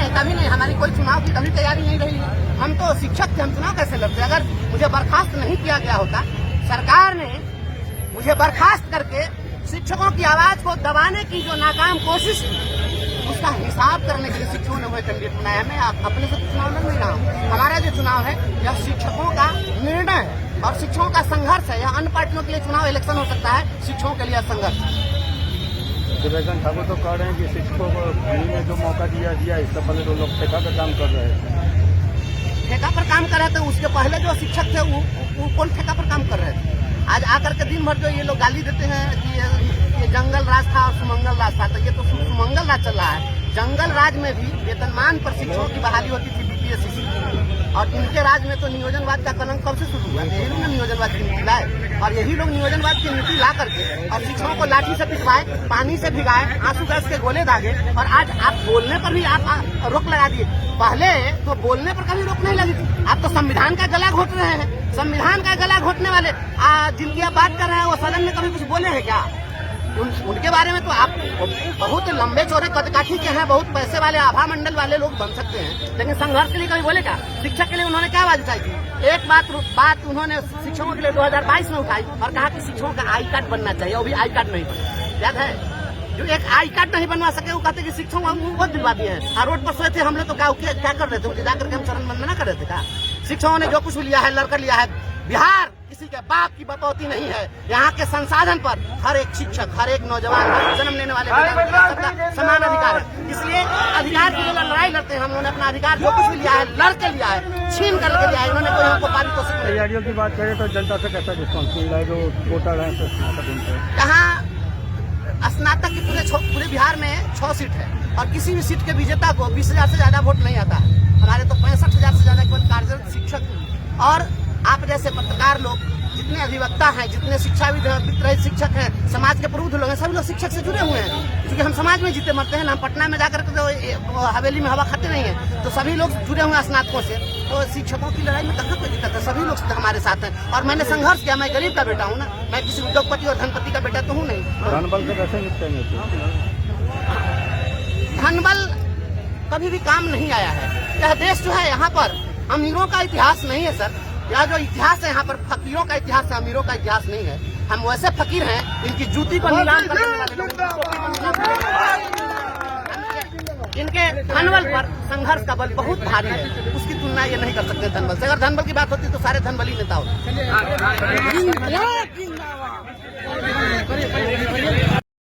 नहीं, कभी नहीं। हमारी कोई चुनाव की कभी तैयारी नहीं रही है। हम तो शिक्षक थे, हम चुनाव कैसे लड़ते? अगर मुझे बर्खास्त नहीं किया गया होता, सरकार ने मुझे बर्खास्त करके शिक्षकों की आवाज को दबाने की जो नाकाम कोशिश की, उसका हिसाब करने के लिए शिक्षकों ने वही कैंडिडेट बनाया। मैं अपने से चुनाव लड़ नहीं रहा हूँ। हमारा जो चुनाव है यह शिक्षकों का निर्णय है और शिक्षकों का संघर्ष है। यह अन्य पार्टियों के लिए चुनाव इलेक्शन हो सकता है, शिक्षकों के लिए संघर्ष। देवेंद्र ठाकुर तो कह रहे हैं कि शिक्षकों को फ्री में जो मौका दिया इससे पहले तो लोग ठेका पर काम कर रहे थे। ठेका पर काम कर रहे थे, उसके पहले जो शिक्षक थे वो कौन ठेका पर काम कर रहे थे? आज आकर के दिन भर जो ये लोग गाली देते हैं कि ये जंगल राज था और सुमंगल राज था, तो ये तो सुमंगल राज चल रहा है। जंगल राज में भी वेतनमान पर शिक्षकों की बहाली होती थी बीपीएससी की, और इनके राज में तो नियोजनवाद का कलंक कब से शुरू हुआ? यही लोग नियोजनवाद की नीति लाए और यही लोग नियोजनवाद की नीति ला करके और शिक्षकों को लाठी से पिटवाए, पानी से भिगाए, आंसू गैस के गोले दागे, और आज आप बोलने पर भी आप रोक लगा दिए। पहले तो बोलने पर कभी रोक नहीं लगी थी, आप तो संविधान का गला घोट रहे हैं। संविधान का गला घोटने वाले जिनकी आप बात कर रहे हैं वो सदन में कभी कुछ बोले हैं क्या? उनके बारे में तो आप बहुत लंबे चौड़े कदकाठी के हैं, बहुत पैसे वाले आभा मंडल वाले लोग बन सकते हैं, लेकिन संघर्ष के लिए कभी बोले क्या? शिक्षक के लिए उन्होंने क्या आवाज उठाई थी? एक बात उन्होंने शिक्षकों के लिए 2022 में उठाई और कहा कि शिक्षकों का आई कार्ड बनना चाहिए। वो भी आई कार्ड नहीं बना, याद है? जो एक आई कार्ड नहीं बनवा सके वो कहते कि शिक्षकों को बहुत दिलवा दिए हैं। और रोड पर सोए थे हम लोग तो क्या कर रहे थे? उनके जाकर के हम चरण वंदना कर रहे थे क्या? शिक्षकों ने जो कुछ लिया है लड़कर लिया है। बिहार किसी के बाप की बकौती नहीं है। यहाँ के संसाधन पर हर एक शिक्षक, हर एक नौजवान, हर जन्म लेने वाले सबका समान अधिकार है। इसलिए अधिकार के लिए लड़ाई लड़ते हैं। हम लोगों ने अपना अधिकार जो कुछ भी लिया है लड़ के लिया है, छीन करके लिया है। इन्होंने कोई हमको पारितोषिक नहीं। तैयारियों की बात करें तो जनता से कैसा रिस्पॉन्स मिल रहा है? जो वोटर है यहाँ स्नातक की पूरे बिहार में 6 सीट है और किसी भी सीट के विजेता को 20,000 से ज्यादा वोट नहीं आता है। हमारे तो 65,000 से ज्यादा केवल कार्यरत शिक्षक और आप जैसे पत्रकार लोग, जितने अधिवक्ता हैं, जितने शिक्षाविद रहित शिक्षक हैं, समाज के प्रबुद्ध लोग हैं, सभी लोग शिक्षक से जुड़े हुए हैं। क्योंकि हम समाज में जीते मरते हैं ना, हम पटना में जाकर के हवेली में हवा खाते नहीं है, तो सभी लोग जुड़े हुए हैं स्नातकों से। तो शिक्षकों की लड़ाई में कहाँ कोई दिक्कत है? सभी लोग हमारे साथ हैं और मैंने संघर्ष किया। मैं गरीब का बेटा हूँ ना, मैं किसी उद्योगपति और धनपति का बेटा तो हूँ नहीं। धनबल से कैसे निपटेंगे? धनबल कभी भी काम नहीं आया है। यह देश जो है, यहाँ पर अमीरों का इतिहास नहीं है सर। यह जो इतिहास है यहाँ पर फकीरों का इतिहास है, अमीरों का इतिहास नहीं है। हम वैसे फकीर हैं इनकी जूती को नीलाम करने वाले लोग, इनके धनबल पर संघर्ष का बल बहुत भारी है। उसकी तुलना ये नहीं कर सकते धनबल से। अगर धनबल की बात होती तो सारे धनबली नेता होते।